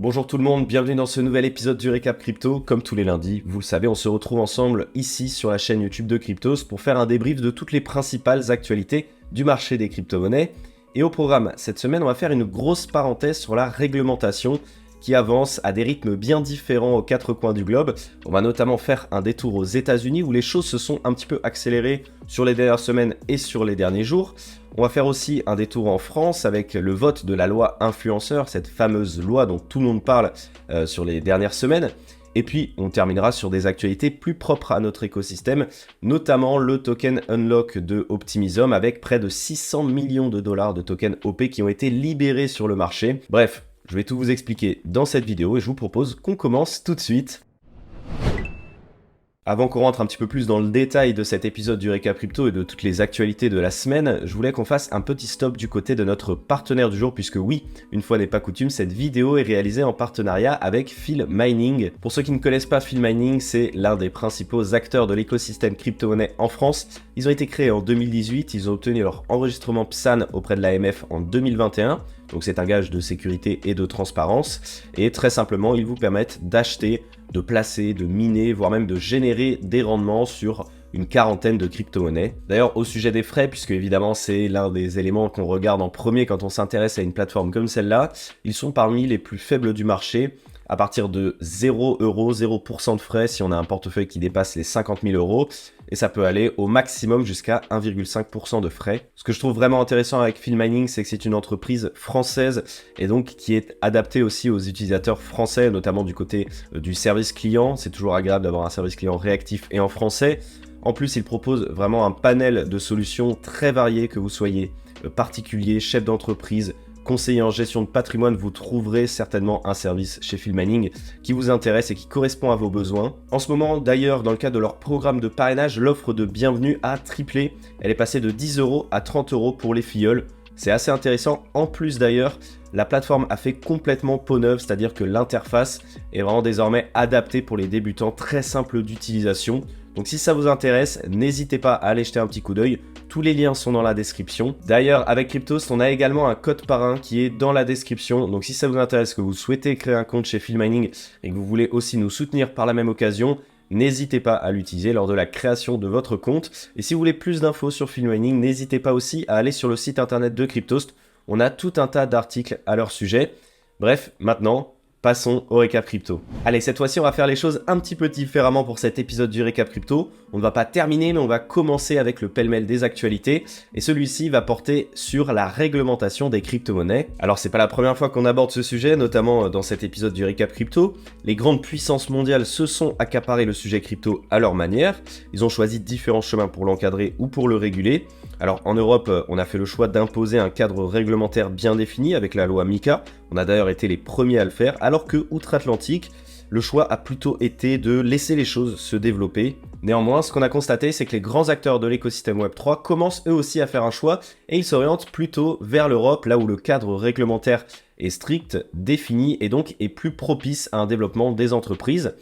Bonjour tout le monde, bienvenue dans ce nouvel épisode du Récap Crypto. Comme tous les lundis, vous le savez, on se retrouve ensemble ici sur la chaîne YouTube de Cryptos pour faire un débrief de toutes les principales actualités du marché des crypto-monnaies. Et au programme, cette semaine, on va faire une grosse parenthèse sur la réglementation qui avance à des rythmes bien différents aux quatre coins du globe. On va notamment faire un détour aux États-Unis où les choses se sont un petit peu accélérées sur les dernières semaines et sur les derniers jours. On va faire aussi un détour en France avec le vote de la loi influenceur, cette fameuse loi dont tout le monde parle sur les dernières semaines. Et puis, on terminera sur des actualités plus propres à notre écosystème, notamment le token Unlock de Optimism avec près de 600 millions de dollars de tokens OP qui ont été libérés sur le marché. Bref, je vais tout vous expliquer dans cette vidéo et je vous propose qu'on commence tout de suite. Avant qu'on rentre un petit peu plus dans le détail de cet épisode du Récap Crypto et de toutes les actualités de la semaine, je voulais qu'on fasse un petit stop du côté de notre partenaire du jour, puisque oui, une fois n'est pas coutume, cette vidéo est réalisée en partenariat avec Phil Mining. Pour ceux qui ne connaissent pas Phil Mining, c'est l'un des principaux acteurs de l'écosystème crypto-monnaie en France. Ils ont été créés en 2018, ils ont obtenu leur enregistrement PSAN auprès de l'AMF en 2021. Donc c'est un gage de sécurité et de transparence. Et très simplement, ils vous permettent d'acheter, de placer, de miner, voire même de générer des rendements sur une quarantaine de crypto-monnaies. D'ailleurs, au sujet des frais, puisque évidemment c'est l'un des éléments qu'on regarde en premier quand on s'intéresse à une plateforme comme celle-là, ils sont parmi les plus faibles du marché, à partir de 0 €, 0% de frais si on a un portefeuille qui dépasse les 50 000 €, et ça peut aller au maximum jusqu'à 1,5% de frais. Ce que je trouve vraiment intéressant avec Phil Mining, c'est que c'est une entreprise française et donc qui est adaptée aussi aux utilisateurs français, notamment du côté du service client. C'est toujours agréable d'avoir un service client réactif et en français. En plus, il propose vraiment un panel de solutions très variées, que vous soyez particulier, chef d'entreprise, conseiller en gestion de patrimoine, vous trouverez certainement un service chez Phil Mining qui vous intéresse et qui correspond à vos besoins. En ce moment, d'ailleurs, dans le cadre de leur programme de parrainage, l'offre de bienvenue a triplé. Elle est passée de 10 € à 30 € pour les filleuls. C'est assez intéressant. En plus d'ailleurs, la plateforme a fait complètement peau neuve, c'est-à-dire que l'interface est vraiment désormais adaptée pour les débutants, très simple d'utilisation. Donc si ça vous intéresse, n'hésitez pas à aller jeter un petit coup d'œil. Tous les liens sont dans la description. D'ailleurs, avec Cryptos, on a également un code parrain qui est dans la description. Donc si ça vous intéresse, que vous souhaitez créer un compte chez Phil Mining et que vous voulez aussi nous soutenir par la même occasion, n'hésitez pas à l'utiliser lors de la création de votre compte. Et si vous voulez plus d'infos sur Phil Mining, n'hésitez pas aussi à aller sur le site internet de Cryptos. On a tout un tas d'articles à leur sujet. Bref, maintenant, passons au Récap Crypto. Allez, cette fois-ci, on va faire les choses un petit peu différemment pour cet épisode du Récap Crypto. On ne va pas terminer, mais on va commencer avec le pêle-mêle des actualités. Et celui-ci va porter sur la réglementation des crypto-monnaies. Alors, c'est pas la première fois qu'on aborde ce sujet, notamment dans cet épisode du Récap Crypto. Les grandes puissances mondiales se sont accaparées le sujet crypto à leur manière. Ils ont choisi différents chemins pour l'encadrer ou pour le réguler. Alors, en Europe, on a fait le choix d'imposer un cadre réglementaire bien défini avec la loi MiCA. On a d'ailleurs été les premiers à le faire, alors que outre-Atlantique, le choix a plutôt été de laisser les choses se développer. Néanmoins, ce qu'on a constaté, c'est que les grands acteurs de l'écosystème Web3 commencent eux aussi à faire un choix et ils s'orientent plutôt vers l'Europe, là où le cadre réglementaire est strict, défini et donc est plus propice à un développement des entreprises.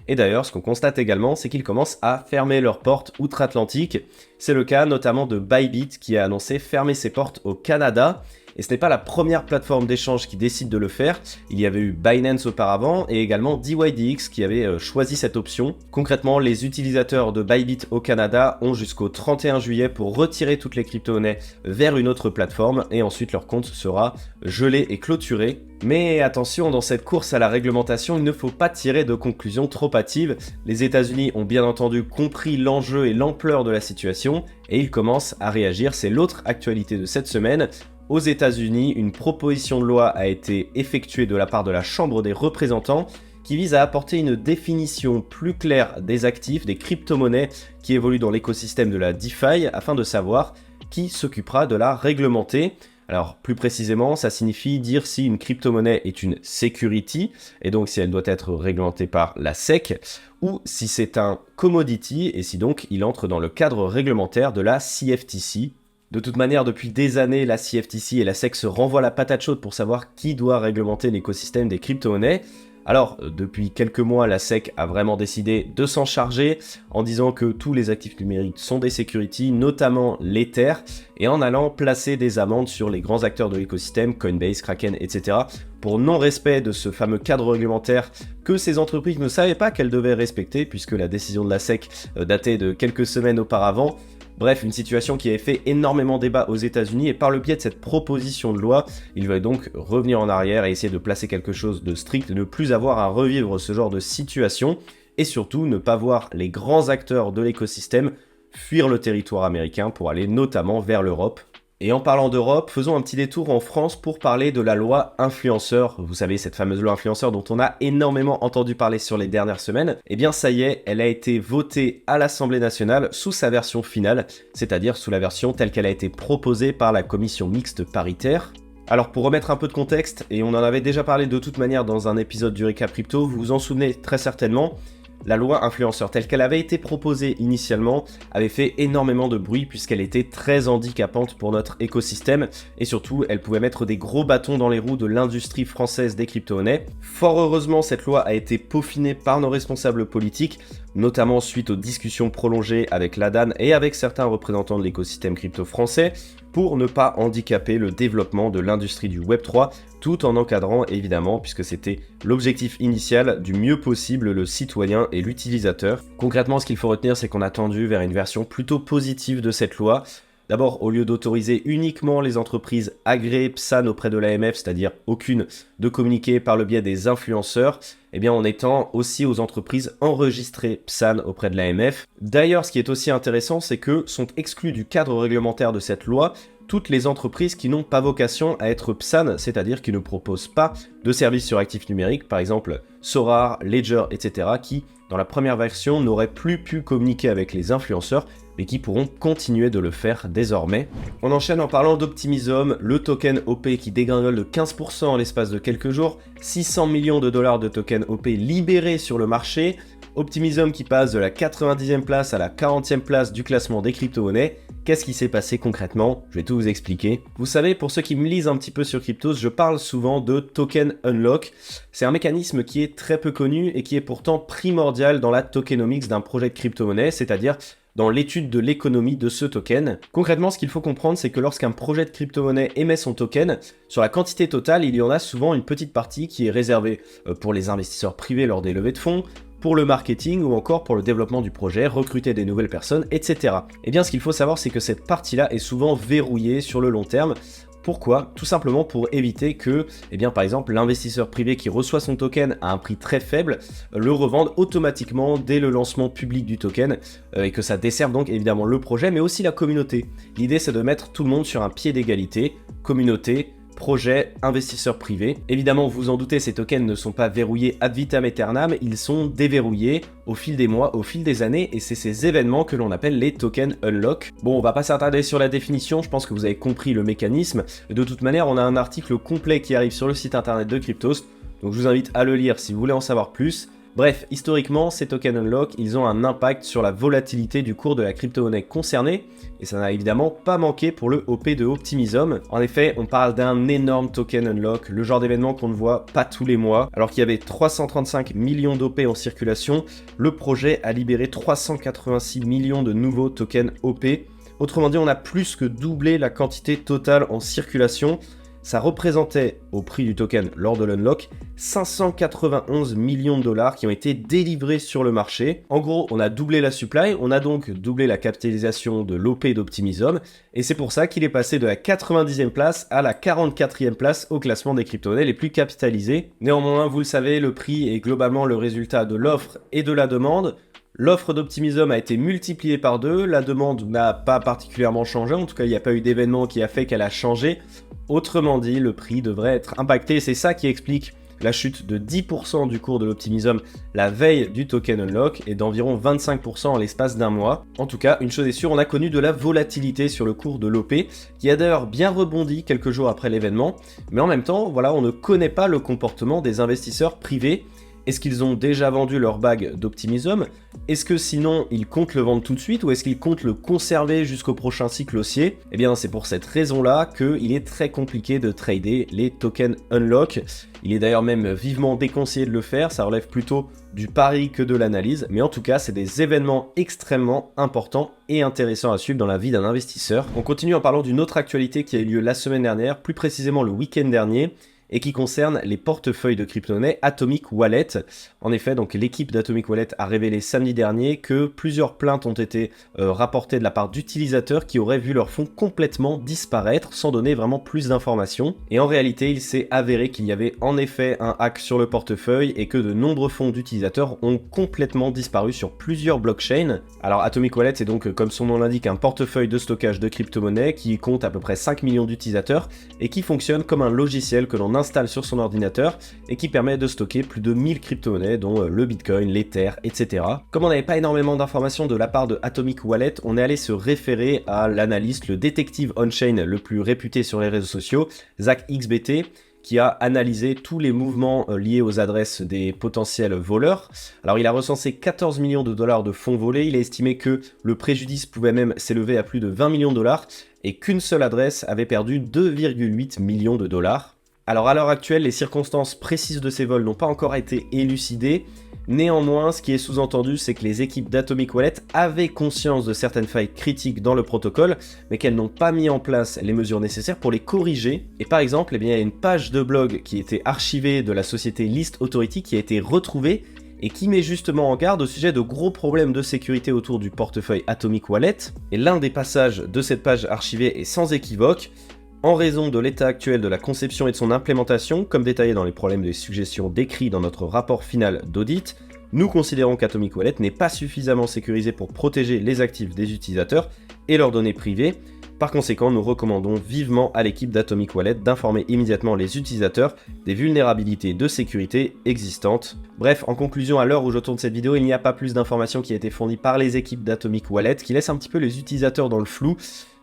Et d'ailleurs, ce qu'on constate également, c'est qu'ils commencent à fermer leurs portes outre-Atlantique. C'est le cas notamment de Bybit qui a annoncé fermer ses portes au Canada. Et ce n'est pas la première plateforme d'échange qui décide de le faire. Il y avait eu Binance auparavant et également DYDX qui avait choisi cette option. Concrètement, les utilisateurs de Bybit au Canada ont jusqu'au 31 juillet pour retirer toutes les crypto-monnaies vers une autre plateforme et ensuite leur compte sera gelé et clôturé. Mais attention, dans cette course à la réglementation, il ne faut pas tirer de conclusions trop hâtives. Les États-Unis ont bien entendu compris l'enjeu et l'ampleur de la situation et ils commencent à réagir. C'est l'autre actualité de cette semaine. Aux États-Unis, une proposition de loi a été effectuée de la part de la Chambre des représentants qui vise à apporter une définition plus claire des actifs, des crypto-monnaies qui évoluent dans l'écosystème de la DeFi afin de savoir qui s'occupera de la réglementer. Alors plus précisément, ça signifie dire si une crypto-monnaie est une security, et donc si elle doit être réglementée par la SEC, ou si c'est un commodity, et si donc il entre dans le cadre réglementaire de la CFTC. De toute manière, depuis des années, la CFTC et la SEC se renvoient la patate chaude pour savoir qui doit réglementer l'écosystème des crypto-monnaies. Alors, depuis quelques mois, la SEC a vraiment décidé de s'en charger en disant que tous les actifs numériques sont des securities, notamment l'Ether, et en allant placer des amendes sur les grands acteurs de l'écosystème, Coinbase, Kraken, etc., pour non-respect de ce fameux cadre réglementaire que ces entreprises ne savaient pas qu'elles devaient respecter, puisque la décision de la SEC datait de quelques semaines auparavant. Bref, une situation qui avait fait énormément débat aux États-Unis, et par le biais de cette proposition de loi, ils veulent donc revenir en arrière et essayer de placer quelque chose de strict, ne plus avoir à revivre ce genre de situation, et surtout ne pas voir les grands acteurs de l'écosystème fuir le territoire américain pour aller notamment vers l'Europe. Et en parlant d'Europe, faisons un petit détour en France pour parler de la loi influenceur. Vous savez, cette fameuse loi influenceur dont on a énormément entendu parler sur les dernières semaines. Eh bien ça y est, elle a été votée à l'Assemblée nationale sous sa version finale, c'est-à-dire sous la version telle qu'elle a été proposée par la commission mixte paritaire. Alors pour remettre un peu de contexte, et on en avait déjà parlé de toute manière dans un épisode du Récap Crypto, vous vous en souvenez très certainement, la loi influenceur telle qu'elle avait été proposée initialement avait fait énormément de bruit puisqu'elle était très handicapante pour notre écosystème et surtout elle pouvait mettre des gros bâtons dans les roues de l'industrie française des crypto-monnaies. Fort heureusement, cette loi a été peaufinée par nos responsables politiques, notamment suite aux discussions prolongées avec l'ADAN et avec certains représentants de l'écosystème crypto français, pour ne pas handicaper le développement de l'industrie du Web3, tout en encadrant évidemment, puisque c'était l'objectif initial, du mieux possible le citoyen et l'utilisateur. Concrètement, ce qu'il faut retenir, c'est qu'on a tendu vers une version plutôt positive de cette loi. D'abord, au lieu d'autoriser uniquement les entreprises agréées PSAN auprès de l'AMF, c'est-à-dire aucune, de communiquer par le biais des influenceurs, eh bien on étend aussi aux entreprises enregistrées PSAN auprès de l'AMF. D'ailleurs, ce qui est aussi intéressant, c'est que sont exclus du cadre réglementaire de cette loi toutes les entreprises qui n'ont pas vocation à être PSAN, c'est-à-dire qui ne proposent pas de services sur actifs numériques, par exemple Sorare, Ledger, etc., qui, dans la première version, n'auraient plus pu communiquer avec les influenceurs, mais qui pourront continuer de le faire désormais. On enchaîne en parlant d'Optimism, le token OP qui dégringole de 15% en l'espace de quelques jours, 600 millions de dollars de tokens OP libérés sur le marché, Optimism qui passe de la 90e place à la 40e place du classement des crypto-monnaies. Qu'est-ce qui s'est passé concrètement? Je vais tout vous expliquer. Vous savez, pour ceux qui me lisent un petit peu sur Cryptos, je parle souvent de token unlock. C'est un mécanisme qui est très peu connu et qui est pourtant primordial dans la tokenomics d'un projet de crypto-monnaie, c'est-à-dire dans l'étude de l'économie de ce token. Concrètement, ce qu'il faut comprendre, c'est que lorsqu'un projet de crypto-monnaie émet son token, sur la quantité totale, il y en a souvent une petite partie qui est réservée pour les investisseurs privés lors des levées de fonds, pour le marketing ou encore pour le développement du projet, recruter des nouvelles personnes, etc. Eh bien, ce qu'il faut savoir, c'est que cette partie-là est souvent verrouillée sur le long terme. Pourquoi? Tout simplement pour éviter que, eh bien, par exemple, l'investisseur privé qui reçoit son token à un prix très faible le revende automatiquement dès le lancement public du token et que ça desserve donc évidemment le projet mais aussi la communauté. L'idée, c'est de mettre tout le monde sur un pied d'égalité, communauté, projet, investisseurs privés. Évidemment, vous en doutez, ces tokens ne sont pas verrouillés ad vitam aeternam, ils sont déverrouillés au fil des mois, au fil des années, et c'est ces événements que l'on appelle les tokens unlock. Bon, on va pas s'attarder sur la définition, je pense que vous avez compris le mécanisme. De toute manière, on a un article complet qui arrive sur le site internet de Cryptos, donc je vous invite à le lire si vous voulez en savoir plus. Bref, historiquement, ces tokens unlock, ils ont un impact sur la volatilité du cours de la crypto-monnaie concernée, et ça n'a évidemment pas manqué pour le OP de Optimism. En effet, on parle d'un énorme token unlock, le genre d'événement qu'on ne voit pas tous les mois. Alors qu'il y avait 335 millions d'OP en circulation, le projet a libéré 386 millions de nouveaux tokens OP. Autrement dit, on a plus que doublé la quantité totale en circulation. Ça représentait, au prix du token lors de l'unlock, 591 millions de dollars qui ont été délivrés sur le marché. En gros, on a doublé la supply, on a donc doublé la capitalisation de l'OP d'Optimism, et c'est pour ça qu'il est passé de la 90e place à la 44e place au classement des crypto-monnaies les plus capitalisées. Néanmoins, vous le savez, le prix est globalement le résultat de l'offre et de la demande. L'offre d'Optimism a été multipliée par 2, la demande n'a pas particulièrement changé, en tout cas il n'y a pas eu d'événement qui a fait qu'elle a changé. Autrement dit, le prix devrait être impacté, c'est ça qui explique la chute de 10% du cours de l'Optimism la veille du token unlock et d'environ 25% en l'espace d'un mois. En tout cas, une chose est sûre, on a connu de la volatilité sur le cours de l'OP, qui a d'ailleurs bien rebondi quelques jours après l'événement, mais en même temps, voilà, on ne connaît pas le comportement des investisseurs privés. Est-ce qu'ils ont déjà vendu leur bague d'Optimism? Est-ce que sinon ils comptent le vendre tout de suite ou est-ce qu'ils comptent le conserver jusqu'au prochain cycle haussier? Eh bien c'est pour cette raison-là qu'il est très compliqué de trader les tokens Unlock. Il est d'ailleurs même vivement déconseillé de le faire, ça relève plutôt du pari que de l'analyse, mais en tout cas c'est des événements extrêmement importants et intéressants à suivre dans la vie d'un investisseur. On continue en parlant d'une autre actualité qui a eu lieu la semaine dernière, plus précisément le week-end dernier, et qui concerne les portefeuilles de crypto-monnaies Atomic Wallet. En effet, donc l'équipe d'Atomic Wallet a révélé samedi dernier que plusieurs plaintes ont été rapportées de la part d'utilisateurs qui auraient vu leurs fonds complètement disparaître sans donner vraiment plus d'informations. Et en réalité, il s'est avéré qu'il y avait en effet un hack sur le portefeuille et que de nombreux fonds d'utilisateurs ont complètement disparu sur plusieurs blockchains. Alors Atomic Wallet, c'est donc, comme son nom l'indique, un portefeuille de stockage de crypto-monnaies qui compte à peu près 5 millions d'utilisateurs et qui fonctionne comme un logiciel que l'on installe sur son ordinateur et qui permet de stocker plus de 1000 crypto-monnaies dont le Bitcoin, l'Ether, etc. Comme on n'avait pas énormément d'informations de la part de Atomic Wallet, on est allé se référer à l'analyste, le détective on-chain le plus réputé sur les réseaux sociaux, ZachXBT, qui a analysé tous les mouvements liés aux adresses des potentiels voleurs. Alors il a recensé 14 millions de dollars de fonds volés, il a estimé que le préjudice pouvait même s'élever à plus de 20 millions de dollars et qu'une seule adresse avait perdu 2,8 millions de dollars. Alors à l'heure actuelle, les circonstances précises de ces vols n'ont pas encore été élucidées. Néanmoins, ce qui est sous-entendu, c'est que les équipes d'Atomic Wallet avaient conscience de certaines failles critiques dans le protocole, mais qu'elles n'ont pas mis en place les mesures nécessaires pour les corriger. Et par exemple, il y a une page de blog qui était archivée de la société List Authority qui a été retrouvée et qui met justement en garde au sujet de gros problèmes de sécurité autour du portefeuille Atomic Wallet. Et l'un des passages de cette page archivée est sans équivoque. En raison de l'état actuel de la conception et de son implémentation, comme détaillé dans les problèmes de suggestions décrits dans notre rapport final d'audit, nous considérons qu'Atomic Wallet n'est pas suffisamment sécurisé pour protéger les actifs des utilisateurs et leurs données privées. Par conséquent, nous recommandons vivement à l'équipe d'Atomic Wallet d'informer immédiatement les utilisateurs des vulnérabilités de sécurité existantes. Bref, en conclusion, à l'heure où je tourne cette vidéo, il n'y a pas plus d'informations qui a été fournies par les équipes d'Atomic Wallet, qui laissent un petit peu les utilisateurs dans le flou.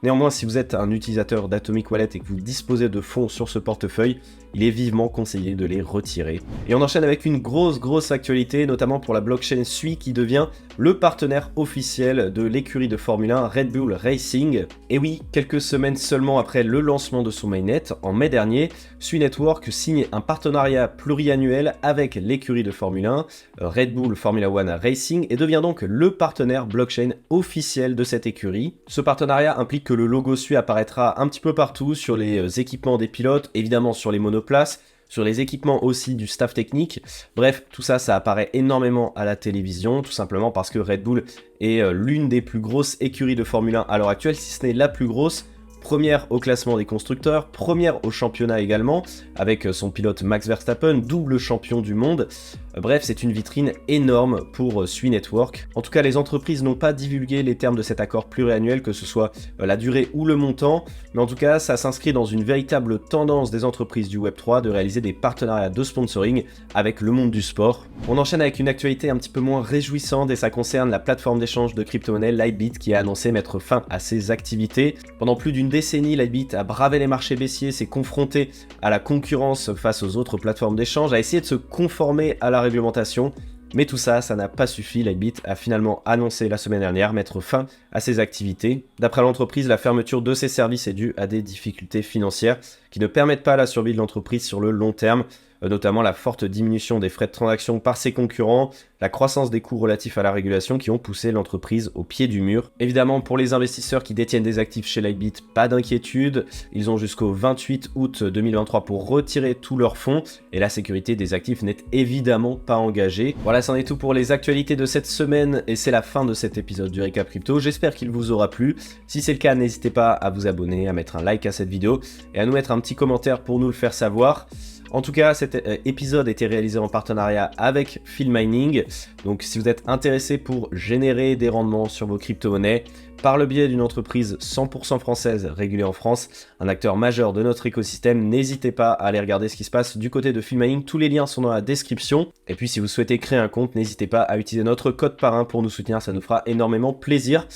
Néanmoins, si vous êtes un utilisateur d'Atomic Wallet et que vous disposez de fonds sur ce portefeuille, il est vivement conseillé de les retirer. Et on enchaîne avec une grosse actualité, notamment pour la blockchain Sui qui devient le partenaire officiel de l'écurie de Formule 1 Red Bull Racing. Et oui, quelques semaines seulement après le lancement de son mainnet, en mai dernier, Sui Network signe un partenariat pluriannuel avec l'écurie de Formule 1, Red Bull Formula One Racing, et devient donc le partenaire blockchain officiel de cette écurie. Ce partenariat implique que le logo Sui apparaîtra un petit peu partout, sur les équipements des pilotes, évidemment sur les monoplaces, sur les équipements aussi du staff technique. Bref, tout ça, ça apparaît énormément à la télévision, tout simplement parce que Red Bull est l'une des plus grosses écuries de Formule 1 à l'heure actuelle, si ce n'est la plus grosse. Première au classement des constructeurs, première au championnat également, avec son pilote Max Verstappen, double champion du monde. Bref, c'est une vitrine énorme pour Sui Network. En tout cas, les entreprises n'ont pas divulgué les termes de cet accord pluriannuel, que ce soit la durée ou le montant, mais en tout cas, ça s'inscrit dans une véritable tendance des entreprises du Web3 de réaliser des partenariats de sponsoring avec le monde du sport. On enchaîne avec une actualité un petit peu moins réjouissante et ça concerne la plateforme d'échange de crypto-monnaies Lightbit qui a annoncé mettre fin à ses activités. Pendant plus d'une décennie, Lightbit a bravé les marchés baissiers, s'est confronté à la concurrence face aux autres plateformes d'échange, a essayé de se conformer à la réglementation, mais tout ça, ça n'a pas suffi. Lightbit a finalement annoncé la semaine dernière mettre fin à ses activités. D'après l'entreprise, la fermeture de ses services est due à des difficultés financières qui ne permettent pas la survie de l'entreprise sur le long terme, notamment la forte diminution des frais de transaction par ses concurrents, la croissance des coûts relatifs à la régulation qui ont poussé l'entreprise au pied du mur. Évidemment, pour les investisseurs qui détiennent des actifs chez Lightbit, pas d'inquiétude, ils ont jusqu'au 28 août 2023 pour retirer tous leurs fonds et la sécurité des actifs n'est évidemment pas engagée. Voilà, c'en est tout pour les actualités de cette semaine et c'est la fin de cet épisode du Récap Crypto. J'espère qu'il vous aura plu. Si c'est le cas, n'hésitez pas à vous abonner, à mettre un like à cette vidéo et à nous mettre un petit commentaire pour nous le faire savoir. En tout cas, cet épisode a été réalisé en partenariat avec Philmining. Donc si vous êtes intéressé pour générer des rendements sur vos crypto-monnaies par le biais d'une entreprise 100% française régulée en France, un acteur majeur de notre écosystème, n'hésitez pas à aller regarder ce qui se passe du côté de Philmining. Tous les liens sont dans la description. Et puis si vous souhaitez créer un compte, n'hésitez pas à utiliser notre code parrain pour nous soutenir, ça nous fera énormément plaisir.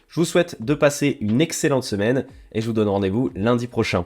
Je vous souhaite de passer une excellente semaine et je vous donne rendez-vous lundi prochain.